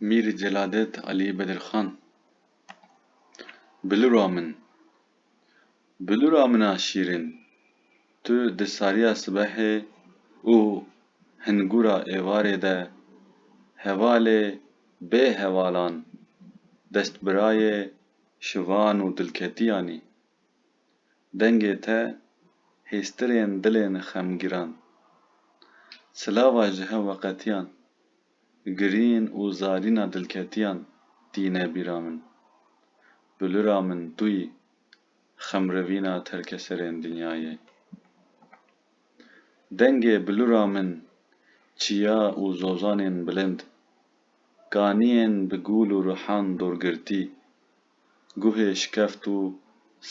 Mir Celadet Ali Bedirxan Bilûra min, bilûra mina şîrin, tu di sariya sibehê û hingûra êvarê de hevalê bê hevalan, destbirayê şivan û dilketiyan î. Dengê te hêstirên dilên xemgîran, silava ji hev veqetiyan, girîn û zarîna dilketiyan tîne bîra min. Bilûra min tu yî, xemrevîna terkeserên dinyayê. Dengê bilûra min çiya û zozanên bilind, kaniyên bi gûl û rihan dorgirtî, guhê şikeft û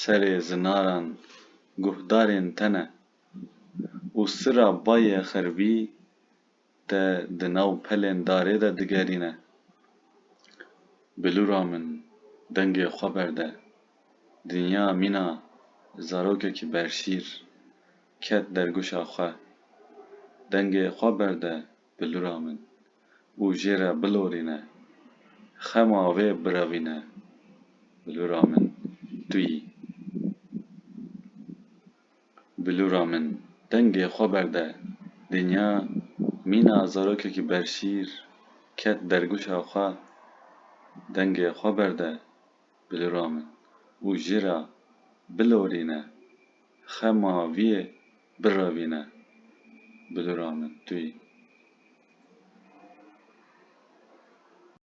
serê zinaran guhdarên te ne, û sira bayê xeribî te di nav pelên darê de digerîne. Bilûra min dengê xwe berde, dinya mîna zarokekî berşîr ket derguşa xwe. Dengê xwe berde bilûra min û jê re bilorîne, xema wê birevîne. Bilûra min tu yî. Bilûra min dengê xwe berde, dinya mîna zarokekî berşîr ket derguşa xwe. Dengê xwe berde bilûra min û jê re bilorîne, xema wê birevîne. Bilûra min tu yî.